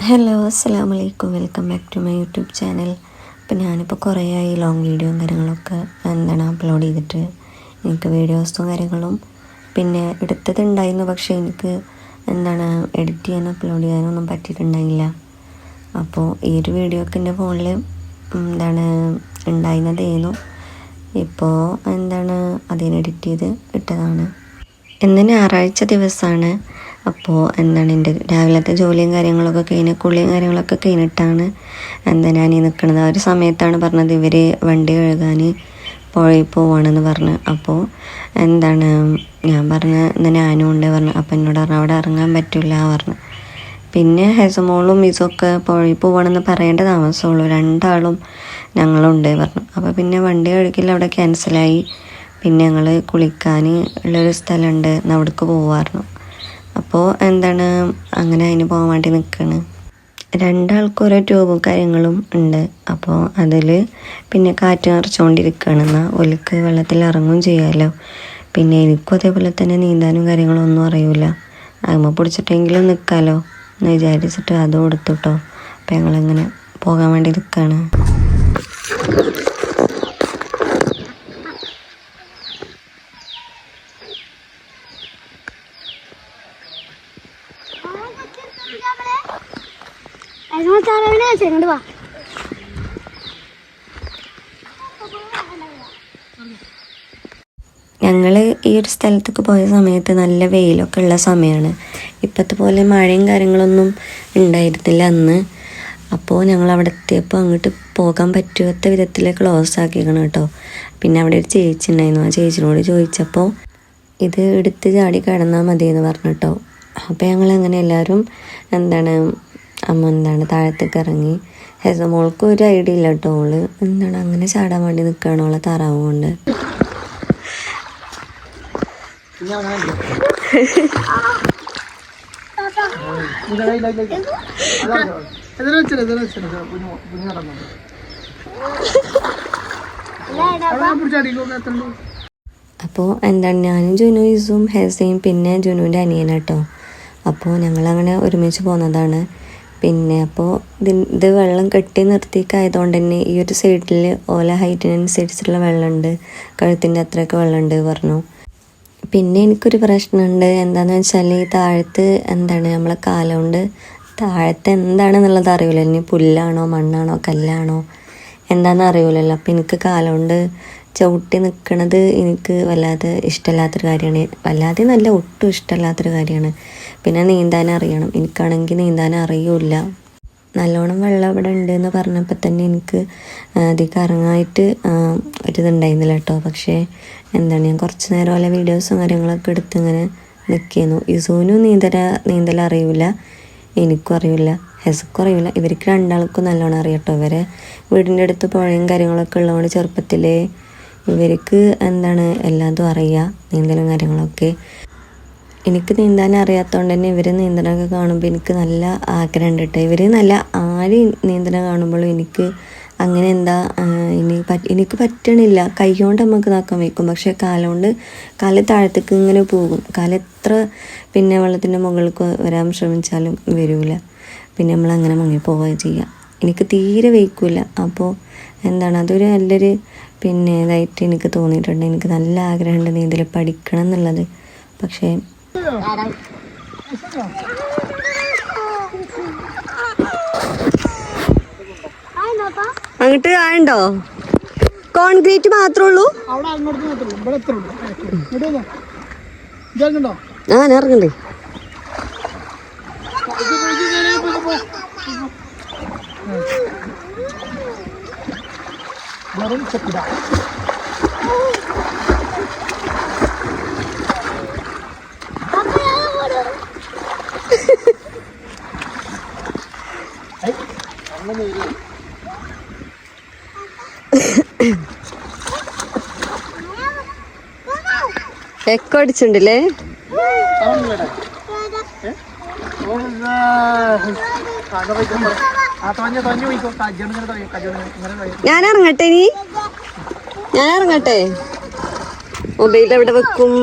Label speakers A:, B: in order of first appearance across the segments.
A: Hello അസ്സലാമലൈക്കും, welcome back to my YouTube channel. അപ്പോൾ ഞാനിപ്പോൾ കുറേയായി ലോങ് വീഡിയോയും കാര്യങ്ങളൊക്കെ അപ്ലോഡ് ചെയ്തിട്ട്. എനിക്ക് വീഡിയോസും കാര്യങ്ങളും പിന്നെ എടുത്തതുണ്ടായിരുന്നു, പക്ഷേ എനിക്ക് എഡിറ്റ് ചെയ്യാനും അപ്ലോഡ് ചെയ്യാനൊന്നും പറ്റിയിട്ടുണ്ടായില്ല. അപ്പോൾ ഈ ഒരു വീഡിയോ ഒക്കെ എൻ്റെ ഫോണിൽ ഉണ്ടായിരുന്നതേനു. ഇപ്പോൾ അതിന് എഡിറ്റ് ചെയ്ത് ഇട്ടതാണ്. ഇന്ന് ഞായറാഴ്ച ദിവസമാണ്. അപ്പോൾ എൻ്റെ രാവിലത്തെ ജോലിയും കാര്യങ്ങളൊക്കെ കഴിഞ്ഞ് കുളിയും കാര്യങ്ങളൊക്കെ കഴിഞ്ഞിട്ടാണ് ഞാൻ ഈ നിൽക്കുന്നത്. ആ ഒരു സമയത്താണ് പറഞ്ഞത് ഇവർ വണ്ടി കഴുകാൻ പുഴയിൽ പോവാണെന്ന് പറഞ്ഞ്. അപ്പോൾ ഞാൻ പറഞ്ഞ് ഇന്ന് ഞാനും ഉണ്ട് പറഞ്ഞു. അപ്പോൾ എന്നോട് പറഞ്ഞു അവിടെ ഇറങ്ങാൻ പറ്റില്ല പറഞ്ഞു. പിന്നെ ഹെസമോളും മിസൊക്കെ പുഴയിൽ പോവാണെന്ന് പറയേണ്ട താമസമുള്ളൂ, രണ്ടാളും ഞങ്ങളുണ്ട് പറഞ്ഞു. അപ്പോൾ പിന്നെ വണ്ടി കഴുകില്ല അവിടെ ക്യാൻസലായി. പിന്നെ ഞങ്ങൾ കുളിക്കാൻ ഉള്ളൊരു സ്ഥലമുണ്ട്, അവിടേക്ക് പോവാറുണ്ട്. അപ്പോൾ അങ്ങനെ അതിന് പോകാൻ വേണ്ടി നിൽക്കുകയാണ്. രണ്ടാൾക്കും ഓരോ ട്യൂബും കാര്യങ്ങളും ഉണ്ട്. അപ്പോൾ അതിൽ പിന്നെ കാറ്റ് നിറച്ചുകൊണ്ടിരിക്കുകയാണ്. എന്നാൽ ഒലിക്ക് വെള്ളത്തിൽ ഇറങ്ങുകയും ചെയ്യാമല്ലോ. പിന്നെ എനിക്കും അതേപോലെ തന്നെ നീന്താനും കാര്യങ്ങളും ഒന്നും അറിയില്ല. അമ്മ പിടിച്ചിട്ടെങ്കിലും നിൽക്കാമല്ലോ എന്ന് വിചാരിച്ചിട്ട് അതും കൊടുത്തുട്ടോ. അപ്പോൾ ഞങ്ങളിങ്ങനെ പോകാൻ വേണ്ടി നിൽക്കുകയാണ്. ഞങ്ങൾ ഈ ഒരു സ്ഥലത്തേക്ക് പോയ സമയത്ത് നല്ല വെയിലൊക്കെ ഉള്ള സമയമാണ്. ഇപ്പോഴത്തെ പോലെ മഴയും കാര്യങ്ങളൊന്നും ഉണ്ടായിരുന്നില്ല അന്ന്. അപ്പോൾ ഞങ്ങൾ അവിടെ എത്തിയപ്പോൾ അങ്ങോട്ട് പോകാൻ പറ്റാത്ത വിധത്തിൽ ക്ലോസ് ആക്കിക്കണം കേട്ടോ. പിന്നെ അവിടെ ഒരു ചേച്ചി ഉണ്ടായിരുന്നു. ആ ചേച്ചിനോട് ചോദിച്ചപ്പോൾ ഇത് എടുത്ത് ചാടി കിടന്നാൽ മതി എന്ന് പറഞ്ഞു കേട്ടോ. അപ്പോൾ ഞങ്ങളങ്ങനെ എല്ലാവരും അമ്മ താഴത്തേക്ക് ഇറങ്ങി. ഹെസമോൾക്ക് ഒരു ഐഡിയ ഇല്ല കേട്ടോ. ഓള് അങ്ങനെ ചാടാൻ വേണ്ടി നിൽക്കുകയാണ് ഓളെ താറാവ് കൊണ്ട്. അപ്പോൾ ഞാനും ജുനു ഇസും ഹെസയും പിന്നെ ജുനുവിൻ്റെ അനിയനാട്ടോ. അപ്പോൾ ഞങ്ങളങ്ങനെ ഒരുമിച്ച് പോകുന്നതാണ്. പിന്നെ അപ്പോൾ ഇത് വെള്ളം കെട്ടി നിർത്തിക്കായതുകൊണ്ട് തന്നെ ഈ ഒരു സൈഡിൽ ഓല ഹൈറ്റിനനുസരിച്ചുള്ള വെള്ളമുണ്ട്, കഴുത്തിൻ്റെ അത്രയൊക്കെ വെള്ളമുണ്ട് പറഞ്ഞു. പിന്നെ എനിക്കൊരു പ്രശ്നമുണ്ട്. എന്താണെന്ന് വെച്ചാൽ ഈ താഴത്ത് നമ്മളെ കാലുകൊണ്ട് താഴത്ത് എന്താണെന്നുള്ളത് അറിയില്ല. ഇനി പുല്ലാണോ മണ്ണാണോ കല്ലാണോ എന്താണെന്ന് അറിയില്ലല്ലോ. അപ്പോൾ എനിക്ക് കാലുകൊണ്ട് ചവിട്ടി നിൽക്കണത് എനിക്ക് വല്ലാതെ ഇഷ്ടമല്ലാത്തൊരു കാര്യമാണ്. വല്ലാതെ നല്ല ഒട്ടും ഇഷ്ടമല്ലാത്തൊരു കാര്യമാണ്. പിന്നെ നീന്താൻ അറിയണം. എനിക്കാണെങ്കിൽ നീന്താൻ അറിയില്ല. നല്ലോണം വെള്ളം ഇവിടെ ഉണ്ടെന്ന് പറഞ്ഞപ്പോൾ തന്നെ എനിക്ക് അധികം ഇറങ്ങായിട്ട് ഒരിതുണ്ടായിരുന്നില്ല കേട്ടോ. പക്ഷേ ഞാൻ കുറച്ച് നേരം പോലെ വീഡിയോസും കാര്യങ്ങളൊക്കെ എടുത്ത് ഇങ്ങനെ നിൽക്കുന്നു. ഇസൂനും നീന്തൽ അറിയില്ല, എനിക്കും അറിയില്ല, ഹെസക്കും അറിയില്ല. ഇവർക്ക് രണ്ടാൾക്കും നല്ലോണം അറിയാം കേട്ടോ. ഇവരെ വീടിൻ്റെ അടുത്ത് പുഴയും കാര്യങ്ങളൊക്കെ ഉള്ളതുകൊണ്ട് ചെറുപ്പത്തിലേ ഇവർക്ക് എല്ലാതും അറിയാം, നീന്തലും കാര്യങ്ങളൊക്കെ. എനിക്ക് നീന്താൻ അറിയാത്തതുകൊണ്ട് തന്നെ ഇവർ നീന്തലൊക്കെ കാണുമ്പോൾ എനിക്ക് നല്ല ആഗ്രഹമുണ്ട് കേട്ടോ. ഇവർ നല്ല ആര് നീന്തലം കാണുമ്പോഴും എനിക്ക് അങ്ങനെ എനിക്ക് പറ്റണില്ല. കൈ കൊണ്ട് നമുക്ക് ഇതാക്കാൻ വയ്ക്കും, പക്ഷേ കാല് താഴത്തേക്ക് ഇങ്ങനെ പോകും. കാലെത്ര പിന്നെ വെള്ളത്തിൻ്റെ മുകളിലേക്ക് വരാൻ ശ്രമിച്ചാലും വരില്ല. പിന്നെ നമ്മളങ്ങനെ മുങ്ങി പോവുകയും ചെയ്യാം. എനിക്ക് തീരെ വയ്ക്കില്ല. അപ്പോൾ അതൊരു നല്ലൊരു ഇതായിട്ട് എനിക്ക് തോന്നിയിട്ടുണ്ട്. എനിക്ക് നല്ല ആഗ്രഹമുണ്ട് നീന്തൽ പഠിക്കണം എന്നുള്ളത്. പക്ഷേ അങ്ങോട്ട് ആണ്ടോ? കോൺക്രീറ്റ് മാത്രമേ ഉള്ളൂ? ഞാൻ ഇറങ്ങണ്ടേ? എക്കോ അടിച്ചിട്ടുണ്ടല്ലേ? ഞാൻ ഇറങ്ങട്ടെ? ഞാൻ ഇറങ്ങട്ടെ? മൊബൈൽ എവിടെ വെക്കും?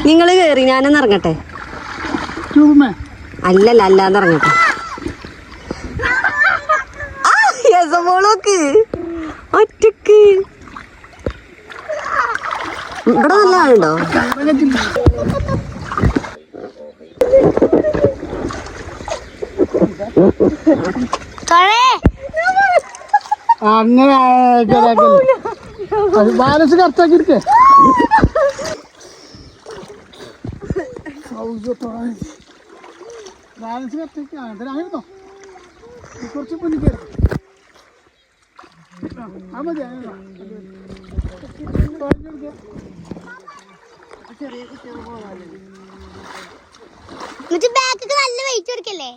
A: നിങ്ങൾ കേറി, ഞാനൊന്ന് ഇറങ്ങട്ടെ. അല്ലല്ല, അല്ലാന്ന് ഇറങ്ങട്ടെ. യസമോളോക്ക് ഒറ്റക്ക് ഇവിടെ നല്ല ആളുണ്ടോ?
B: അങ്ങനെ ബാലൻസ് കറക്റ്റാക്കി എടുക്കേ. ബാലൻസ് കറക്റ്റാക്കി അങ്ങനെന്നോ കുറച്ച് മുന്നിൽ മതി.
C: നല്ല വെയിറ്റ് എടുക്കല്ലേ?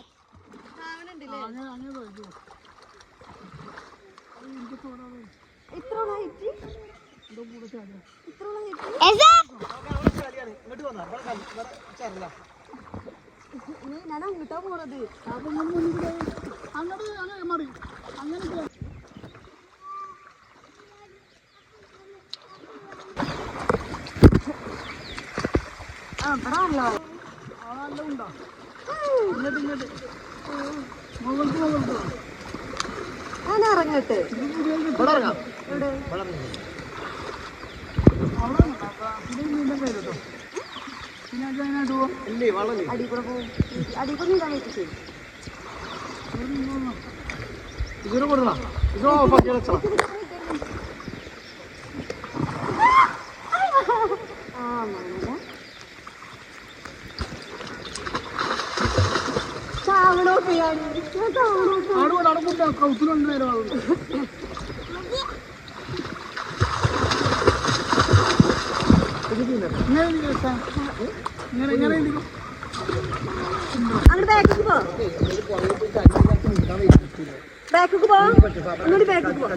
A: ഞാൻ അങ്ങോട്ടാ പോണത്. ഞാൻ ഇറങ്ങട്ടെ.
B: കൗത്തിലുണ്ട് നേരം
A: അങ്ങോട്ട് ബാക്കിക്ക് പോ, ബാക്കിക്ക് പോ, അങ്ങോട്ട് ബാക്കിക്ക് പോ.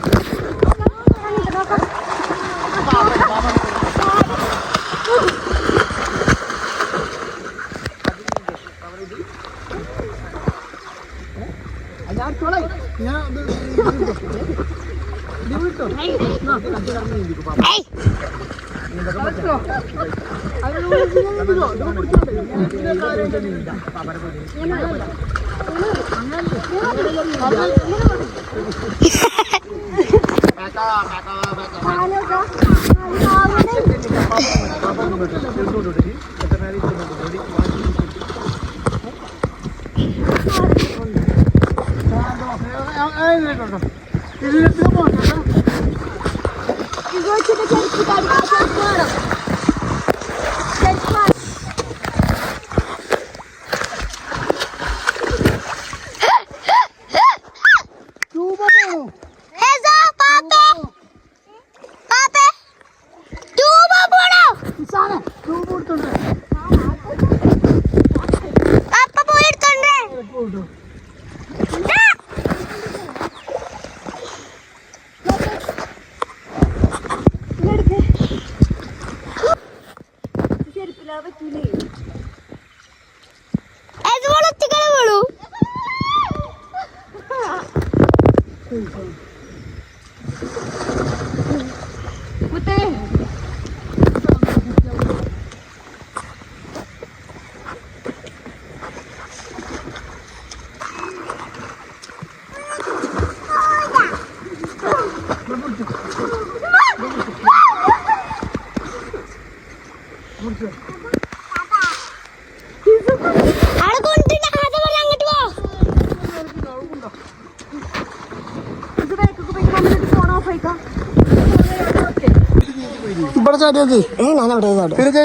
B: ഇവിടെ ചാടിയത്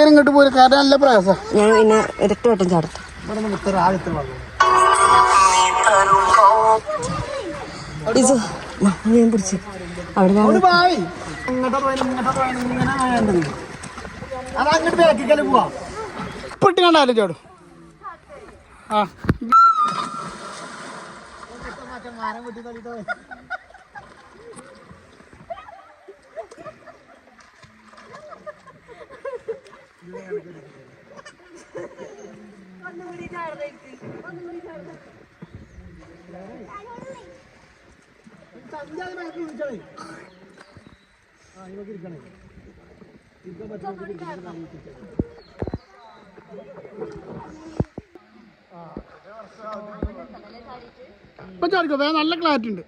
B: ഇങ്ങോട്ട് പോയി കാരണം നല്ല പ്രയാസം.
A: ഞാൻ പിന്നെ ഇരട്ട വട്ടം ചാടട്ടെ. ഞാൻ പിടിച്ചു അവിടെ
B: പൊട്ടി കണ്ടാലും ചാടും. ആ ഇപ്പൊ ചാടിക്കോ, വേഗം നല്ല ക്ലാരിറ്റി ഉണ്ട്.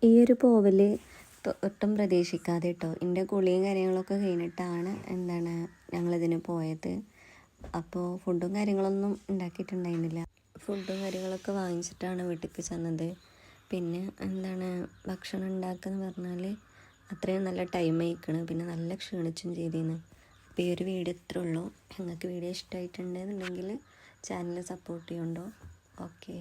A: ഈ ഒരു പോവൽ ഒട്ടും പ്രതീക്ഷിക്കാതെ കേട്ടോ, എൻ്റെ കുളിയും കാര്യങ്ങളൊക്കെ കഴിഞ്ഞിട്ടാണ് ഞങ്ങളിതിന് പോയത്. അപ്പോൾ ഫുഡും കാര്യങ്ങളൊന്നും ഉണ്ടാക്കിയിട്ടുണ്ടായിരുന്നില്ല. ഫുഡും കാര്യങ്ങളൊക്കെ വാങ്ങിച്ചിട്ടാണ് വീട്ടിലേക്ക് ചെന്നത്. പിന്നെ ഭക്ഷണം ഉണ്ടാക്കുകയെന്ന് പറഞ്ഞാൽ അത്രയും നല്ല ടൈം ആയിക്കണം. പിന്നെ നല്ല ക്ഷീണിച്ചും ചെയ്തിരുന്നു. അപ്പോൾ ഈ ഒരു വീഡിയോ ഇത്രേ ഉള്ളൂ. നിങ്ങൾക്ക് വീഡിയോ ഇഷ്ടമായിട്ടുണ്ടെന്നുണ്ടെങ്കിൽ ചാനൽ സപ്പോർട്ട് ചെയ്യുന്നുണ്ടോ? ഓക്കെ.